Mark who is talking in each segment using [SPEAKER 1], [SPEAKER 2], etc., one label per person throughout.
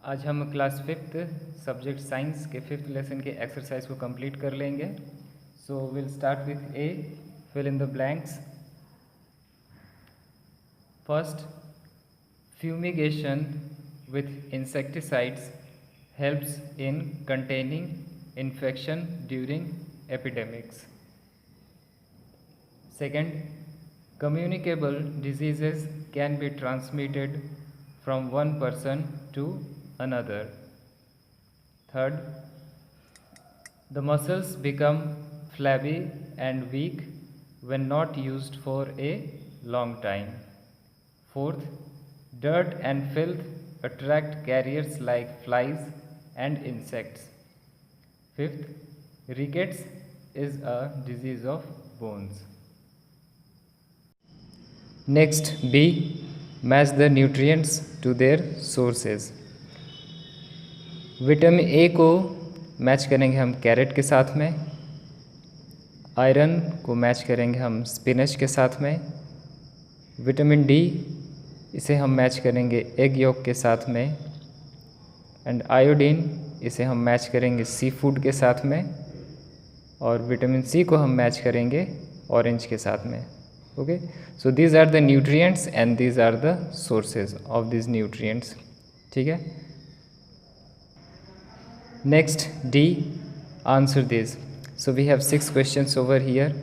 [SPEAKER 1] आज हम class 5th subject science के 5th लेसन के एक्सरसाइज को कंप्लीट कर लेंगे। So will start with a, fill in the blanks. First, fumigation with insecticides helps in containing infection during epidemics. Second, communicable diseases can be transmitted from one person to another. Third, the muscles become flabby and weak when not used for a long time. Fourth, dirt and filth attract carriers like flies and insects. Fifth, rickets is a disease of bones. Next, B, match the nutrients to their sources. Vitamin A को match करेंगे हम carat के साथ में, iron को match करेंगे हम spinach के साथ में, विटामिन डी इसे हम मैच करेंगे एग यॉक के साथ में, एंड आयोडीन इसे हम मैच करेंगे सी फूड के साथ में, और विटामिन सी को हम मैच करेंगे ऑरेंज के साथ में। Okay, so these are the nutrients and these are the sources of this nutrients. ठीक है, next D, answer this. So we have 6 questions over here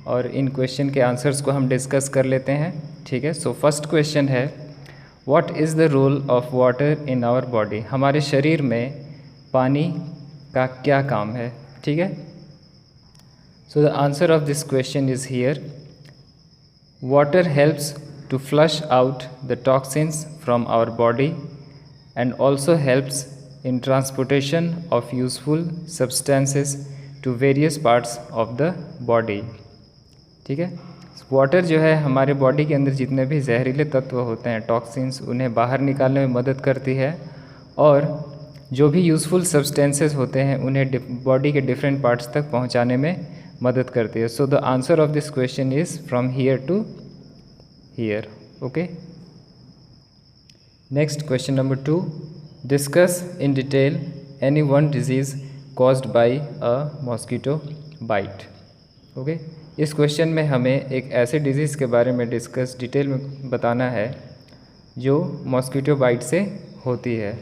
[SPEAKER 1] और इन क्वेश्चन के आंसर्स को हम डिस्कस कर लेते हैं। ठीक है, सो फर्स्ट क्वेश्चन है, what is the role of water in our body? हमारे शरीर में पानी का क्या काम है? ठीक है, so the answer of this question is here, water helps to flush out the toxins from our body and also helps in transportation of useful substances to various parts of the body. ठीक है, water जो है हमारे body के अंदर जितने भी जहरीले तत्व होते हैं, टॉक्सिन्स, उन्हें बाहर निकालने में मदद करती है, और जो भी यूज़फुल सब्सटेंसेस होते हैं उन्हें बॉडी के डिफरेंट पार्ट्स तक पहुंचाने में मदद करती है। So the answer of this question is from here to here. Okay, next question number 2, discuss in detail any one disease caused by a mosquito bite. Okay, इस क्वेश्चन में हमें एक ऐसे डिजीज़ के बारे में डिस्कस डिटेल में बताना है जो मॉस्किटो बाइट से होती है।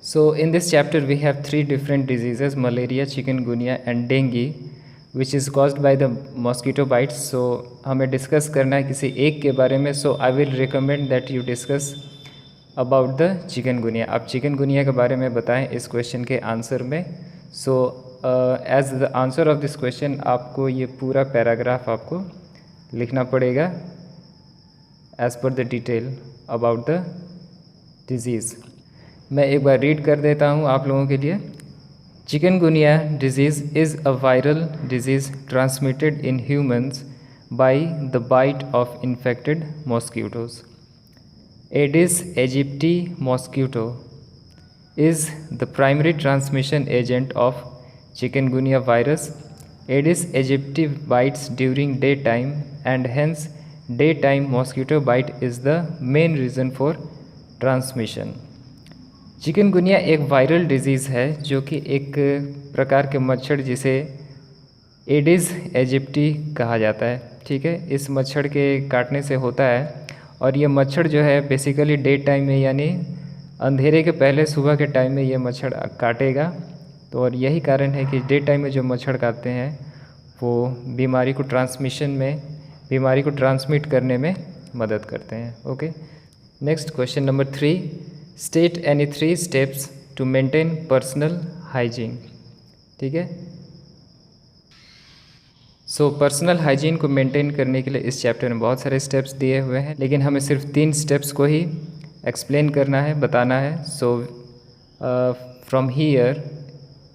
[SPEAKER 1] So in this chapter we have 3 different diseases, malaria, chikungunya and dengue, which is caused by the mosquito bites. So हमें डिस्कस करना है किसी एक के बारे में। So I will recommend that you discuss about the chikungunya. आप chikungunya के बारे में बताएं इस क्वेश्चन के आंसर में। So as the answer of this question आपको ये पूरा पैराग्राफ आपको लिखना पड़ेगा as per the detail about the disease. मैं एक बार रीड कर देता हूँ आप लोगों के लिए। Chikungunya disease is a viral disease transmitted in humans by the bite of infected mosquitoes. Aedes aegypti mosquito is the primary transmission agent of chikungunya virus. Aedes aegypti bites during daytime and hence daytime mosquito bite is the main reason for transmission. Chikungunya एक viral disease है जो कि एक प्रकार के मच्छर जिसे Aedes aegypti कहा जाता है। ठीक है, इस मच्छर के काटने से होता है, और ये मच्छर जो है बेसिकली डे टाइम में यानी अंधेरे के पहले सुबह के टाइम में ये मच्छर काटेगा। तो और यही कारण है कि डे टाइम में जो मच्छर काटते हैं वो बीमारी को ट्रांसमिट करने में मदद करते हैं। Okay, next question number 3, state any 3 steps to maintain personal hygiene. ठीक है, सो पर्सनल हाइजीन को मेंटेन करने के लिए इस चैप्टर में बहुत सारे स्टेप्स दिए हुए हैं, लेकिन हमें सिर्फ 3 स्टेप्स को ही एक्सप्लेन करना है, बताना है। सो फ्रॉम हियर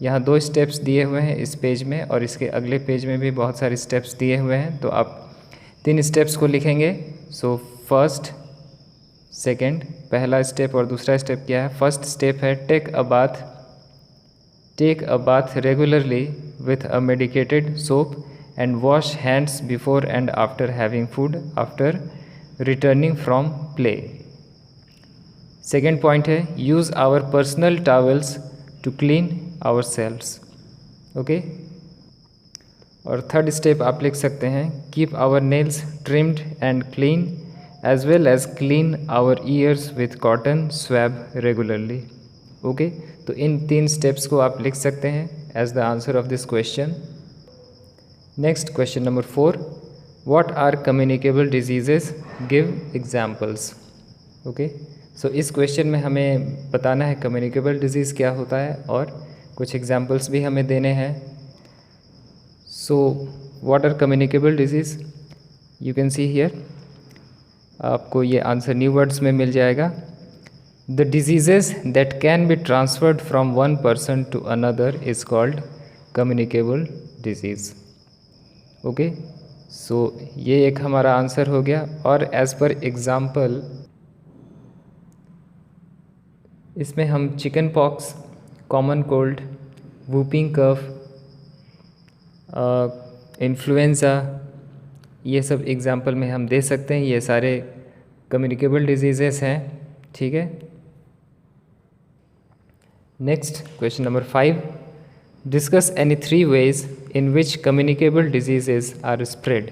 [SPEAKER 1] यहाँ 2 स्टेप्स दिए हुए हैं इस पेज में, और इसके अगले पेज में भी बहुत सारे स्टेप्स दिए हुए हैं। तो आप 3 स्टेप्स को लिखेंगे। सो फर्स्ट, सेकंड, पहला स्टेप और दूसरा स्टेप क्या है? फर्स्ट स्टेप है take a bath regularly with a medicated soap and wash hands before and after having food after returning from play. Second point है use our personal towels to clean our selves. Okay. और third step आप लिख सकते हैं keep our nails trimmed and clean as well as clean our ears with cotton swab regularly. Okay, तो इन 3 steps को आप लिख सकते हैं as the answer of this question. Next question number 4, what are communicable diseases, give examples. Okay, so इस question में हमें बताना है कम्युनिकेबल डिजीज़ क्या होता है और कुछ एग्जाम्पल्स भी हमें देने हैं। So what are communicable diseases, you can see here, आपको ये आंसर न्यू वर्ड्स में मिल जाएगा। The diseases that can be transferred from one person to another is called communicable disease. Okay, so ये एक हमारा आंसर हो गया। और एज़ पर एग्ज़ाम्पल इसमें हम chicken pox, common cold, whooping cough, influenza, ये सब एग्ज़ाम्पल में हम दे सकते हैं। ये सारे कम्युनिकेबल डिजीज़ेस हैं। ठीक है। Next question number 5, discuss any 3 ways in which communicable diseases are spread.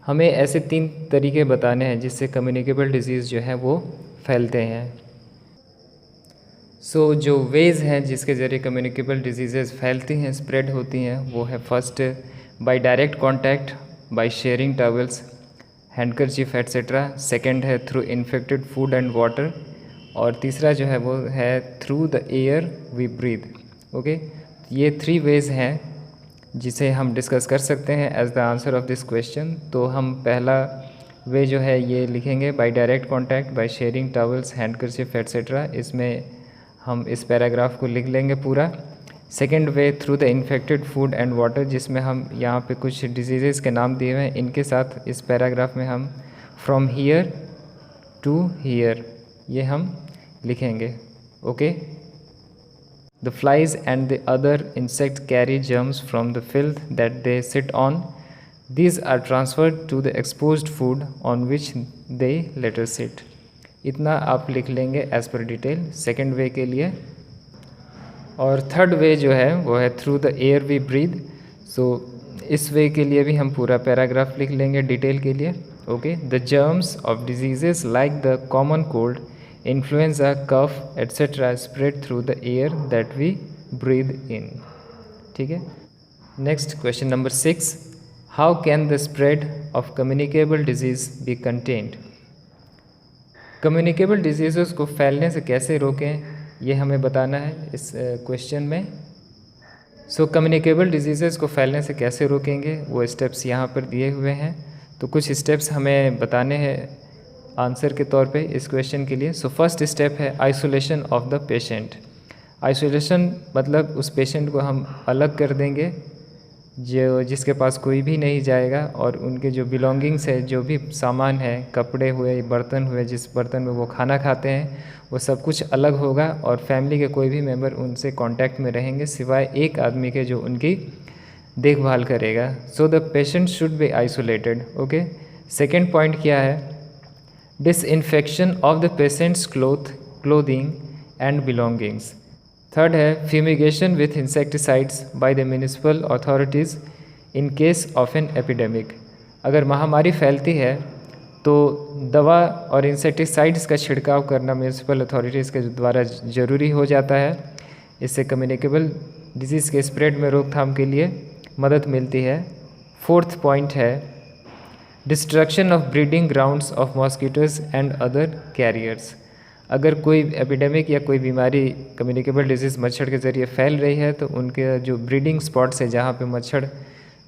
[SPEAKER 1] हमें ऐसे 3 तरीके बताने हैं जिससे कम्युनिकेबल डिजीज़ जो है वो फैलते हैं। सो जो वेज हैं जिसके ज़रिए कम्युनिकेबल डिजीज़ेस फैलती हैं, स्प्रेड होती हैं, वो है first by direct contact, by sharing towels, handkerchief etcetera. Second है through infected food and water. और तीसरा जो है वो है through the air we breathe. Okay, ये 3 वेज हैं जिसे हम डिस्कस कर सकते हैं as the answer of this question. तो हम पहला वे जो है ये लिखेंगे by direct contact, by sharing towels, handkerchief et cetera. इसमें हम इस पैराग्राफ को लिख लेंगे पूरा। Second way through the infected food and water, जिसमें हम यहाँ पे कुछ डिजीज़ेस के नाम दिए हुए हैं, इनके साथ इस पैराग्राफ में हम फ्रॉम हियर टू हियर ये हम लिखेंगे। Okay, the flies and the other insect carry germs from the filth that they sit on, these are transferred to the exposed food on which they later sit. इतना आप लिख लेंगे as per detail second way के लिए। और third way जो है वो है through the air we breathe. So इस वे के लिए भी हम पूरा पैराग्राफ लिख लेंगे डिटेल के लिए। Okay, the germs of diseases like the common cold, influenza, cough etcetera spread through the air that we breathe in. ठीक है। Next question number 6, how can the spread of communicable disease be contained. Communicable disease को फैलने से कैसे रोकें, ये हमें बताना है इस क्वेश्चन में। सो कम्युनिकेबल डिजीज़ को फैलने से कैसे रोकेंगे वो स्टेप्स यहाँ पर दिए हुए हैं। तो कुछ स्टेप्स हमें बताने हैं आंसर के तौर पे इस क्वेश्चन के लिए। सो फर्स्ट स्टेप है isolation of the patient. Isolation मतलब उस पेशेंट को हम अलग कर देंगे जो जिसके पास कोई भी नहीं जाएगा, और उनके जो बिलोंगिंग्स है, जो भी सामान है, कपड़े हुए, बर्तन हुए, जिस बर्तन में वो खाना खाते हैं, वो सब कुछ अलग होगा और फैमिली के कोई भी मेंबर उनसे कांटेक्ट में रहेंगे सिवाय एक आदमी के जो उनकी देखभाल करेगा। So the patient should be isolated. Okay, second point क्या है, disinfection of the patient's clothing and belongings. Third है fumigation with insecticides by the municipal authorities in case of an epidemic. अगर महामारी फैलती है तो दवा और इंसेक्टिसाइड्स का छिड़काव करना म्यूनिसिपल अथॉरिटीज़ के द्वारा ज़रूरी हो जाता है। इससे कम्युनिकेबल डिजीज़ के स्प्रेड में रोकथाम के लिए मदद मिलती है। फोर्थ पॉइंट है destruction of breeding grounds of mosquitoes and other carriers. अगर कोई एपिडेमिक या कोई बीमारी कम्युनिकेबल डिजीज़ मच्छर के ज़रिए फैल रही है तो उनके जो ब्रीडिंग स्पॉट्स है जहाँ पे मच्छर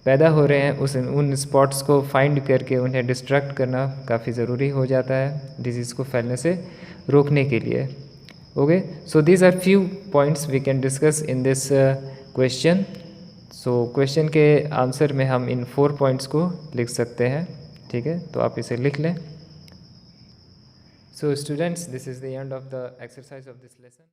[SPEAKER 1] पैदा हो रहे हैं उन स्पॉट्स को फाइंड करके उन्हें डिस्ट्रैक्ट करना काफ़ी ज़रूरी हो जाता है डिजीज़ को फैलने से रोकने के लिए। Okay, so these are few points we can discuss in this question. So question के आंसर में हम इन 4 पॉइंट्स को लिख सकते हैं। ठीक है, तो आप इसे लिख लें। So students, this is the end of the exercise of this lesson.